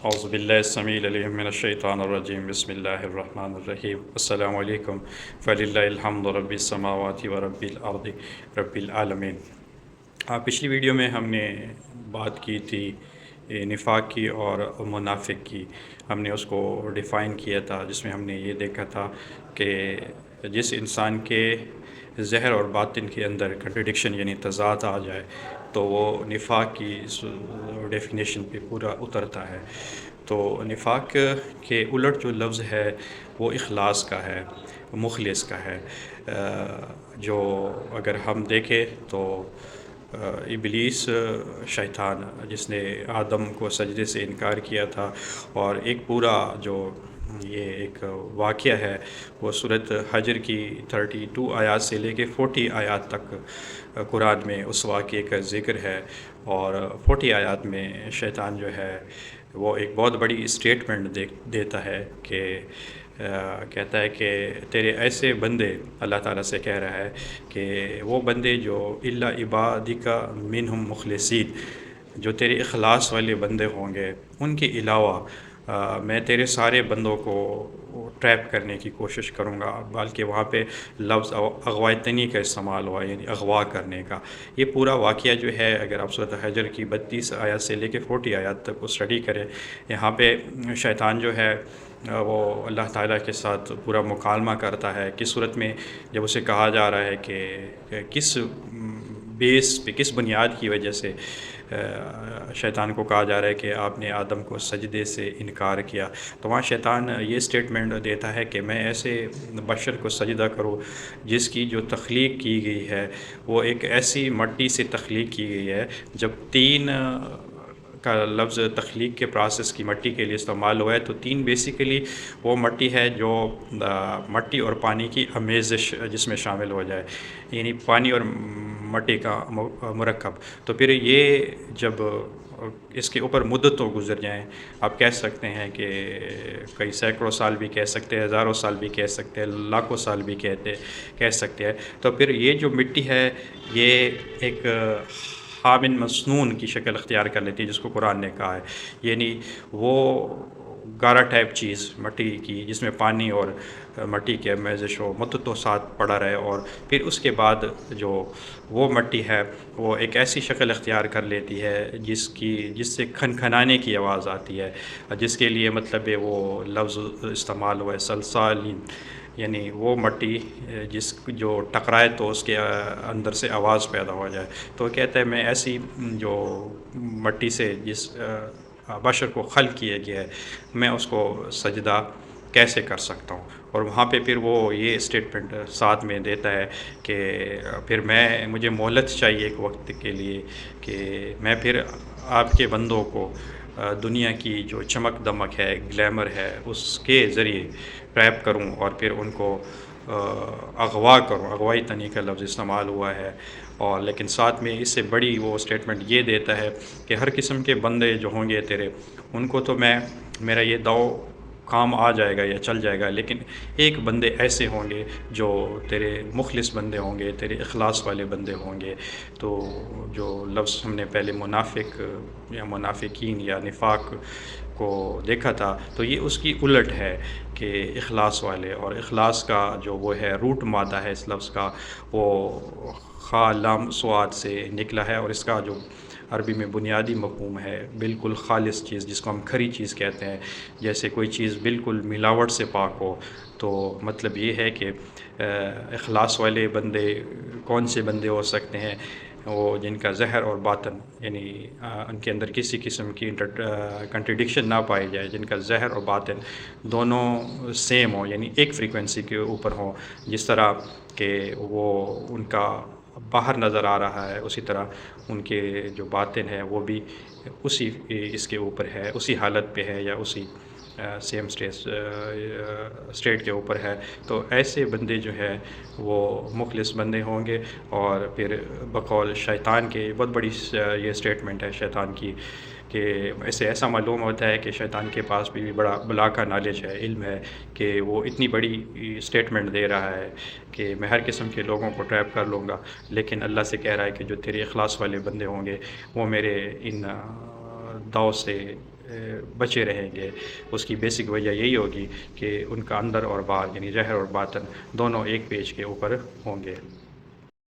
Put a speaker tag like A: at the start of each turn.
A: اعوذ باللہ السمیع العلیم من الشیطان الرجیم بسم اللہ الرحمن الرحیم السلام علیکم فللہ الحمد رب السماوات و رب الارض رب العالمین۔ پچھلی ویڈیو میں ہم نے بات کی تھی نفاق کی اور منافق کی۔ ہم نے اس کو ڈیفائن کیا تھا، جس میں ہم نے یہ دیکھا تھا کہ جس انسان کے ظاہر اور باطن کے اندر کنٹرڈکشن یعنی تضاد آ جائے تو وہ نفاق کی ڈیفینیشن پہ پورا اترتا ہے۔ تو نفاق کے الٹ جو لفظ ہے وہ اخلاص کا ہے، مخلص کا ہے۔ جو اگر ہم دیکھیں تو ابلیس شیطان جس نے آدم کو سجدے سے انکار کیا تھا، اور ایک پورا جو یہ ایک واقعہ ہے وہ سورۃ حجر کی 32 آیات سے لے کے 40 آیات تک قرآن میں اس واقعے کا ذکر ہے۔ اور 40 آیات میں شیطان جو ہے وہ ایک بہت بڑی اسٹیٹمنٹ دیتا ہے کہ کہتا ہے کہ تیرے ایسے بندے، اللہ تعالیٰ سے کہہ رہا ہے کہ وہ بندے جو الا عبادک منہم مخلصین، جو تیرے اخلاص والے بندے ہوں گے، ان کے علاوہ میں تیرے سارے بندوں کو ٹریپ کرنے کی کوشش کروں گا۔ بلکہ وہاں پہ لفظ اغوائتنی کا استعمال ہوا، یعنی اغوا کرنے کا۔ یہ پورا واقعہ جو ہے اگر آپ سورۃ حجر کی 32 آیات سے لے کے 40 آیات تک کو اسٹڈی کریں، یہاں پہ شیطان جو ہے وہ اللہ تعالیٰ کے ساتھ پورا مکالمہ کرتا ہے۔ کس صورت میں؟ جب اسے کہا جا رہا ہے کہ کس بیس پہ، کس بنیاد کی وجہ سے شیطان کو کہا جا رہا ہے کہ آپ نے آدم کو سجدے سے انکار کیا، تو وہاں شیطان یہ اسٹیٹمنٹ دیتا ہے کہ میں ایسے بشر کو سجدہ کروں جس کی جو تخلیق کی گئی ہے وہ ایک ایسی مٹی سے تخلیق کی گئی ہے۔ جب 3 کا لفظ تخلیق کے پروسیس کی مٹی کے لیے استعمال ہوا ہے تو 3 بیسیکلی وہ مٹی ہے جو مٹی اور پانی کی امیزش جس میں شامل ہو جائے، یعنی پانی اور مٹی کا مرکب۔ تو پھر یہ جب اس کے اوپر مدتوں گزر جائیں، آپ کہہ سکتے ہیں کہ کئی سینکڑوں سال بھی کہہ سکتے ہیں، ہزاروں سال بھی کہہ سکتے ہیں، لاکھوں سال بھی کہہ سکتے ہیں، تو پھر یہ جو مٹی ہے یہ ایک خامن مسنون کی شکل اختیار کر لیتی ہے، جس کو قرآن نے کہا ہے، یعنی وہ گارا ٹائپ چیز مٹی کی جس میں پانی اور مٹی کے میزش ہو، مدتوں ساتھ پڑا رہے، اور پھر اس کے بعد جو وہ مٹی ہے وہ ایک ایسی شکل اختیار کر لیتی ہے جس سے کھنکھنانے کی آواز آتی ہے، جس کے لیے مطلب وہ لفظ استعمال ہوا ہے سلسالین، یعنی وہ مٹی جو ٹکرائے تو اس کے اندر سے آواز پیدا ہو جائے۔ تو کہتا ہے میں ایسی جو مٹی سے جس بشر کو خلق کیا گیا ہے میں اس کو سجدہ کیسے کر سکتا ہوں۔ اور وہاں پہ پھر وہ یہ اسٹیٹمنٹ ساتھ میں دیتا ہے کہ پھر مجھے مہلت چاہیے ایک وقت کے لیے کہ میں پھر آپ کے بندوں کو دنیا کی جو چمک دمک ہے، گلیمر ہے، اس کے ذریعے ٹریپ کروں اور پھر ان کو اغوا کروں۔ اغوائی تنی کا لفظ استعمال ہوا ہے، اور لیکن ساتھ میں اس سے بڑی وہ اسٹیٹمنٹ یہ دیتا ہے کہ ہر قسم کے بندے جو ہوں گے تیرے، ان کو تو میرا یہ داؤ کام آ جائے گا یا چل جائے گا، لیکن ایک بندے ایسے ہوں گے جو تیرے مخلص بندے ہوں گے، تیرے اخلاص والے بندے ہوں گے۔ تو جو لفظ ہم نے پہلے منافق یا منافقین یا نفاق کو دیکھا تھا، تو یہ اس کی الٹ ہے کہ اخلاص والے، اور اخلاص کا جو وہ ہے روٹ مادہ ہے اس لفظ کا، وہ خا لام صاد سے نکلا ہے، اور اس کا جو عربی میں بنیادی مفہوم ہے بالکل خالص چیز، جس کو ہم کھری چیز کہتے ہیں۔ جیسے کوئی چیز بالکل ملاوٹ سے پاک ہو، تو مطلب یہ ہے کہ اخلاص والے بندے کون سے بندے ہو سکتے ہیں؟ وہ جن کا ظاہر اور باطن، یعنی ان کے اندر کسی قسم کی کنٹرڈکشن نہ پائی جائے، جن کا ظاہر اور باطن دونوں سیم ہوں، یعنی ایک فریکوینسی کے اوپر ہوں، جس طرح کہ وہ ان کا باہر نظر آ رہا ہے اسی طرح ان کے جو باطن ہے وہ بھی اسی اس کے اوپر ہے، اسی حالت پہ ہے، یا اسی سیم اسٹیٹ کے اوپر ہے۔ تو ایسے بندے جو ہے وہ مخلص بندے ہوں گے۔ اور پھر بقول شیطان کے بہت بڑی یہ اسٹیٹمنٹ ہے شیطان کی، کہ اسے ایسا معلوم ہوتا ہے کہ شیطان کے پاس بھی بڑا بلاغہ نالج ہے، علم ہے، کہ وہ اتنی بڑی اسٹیٹمنٹ دے رہا ہے کہ میں ہر قسم کے لوگوں کو ٹریپ کر لوں گا، لیکن اللہ سے کہہ رہا ہے کہ جو تیرے اخلاص والے بندے ہوں گے وہ میرے ان داؤ سے بچے رہیں گے، اس کی بیسک وجہ یہی ہوگی کہ ان کا اندر اور باہر یعنی ظاہر اور باطن دونوں ایک پیج کے اوپر ہوں گے۔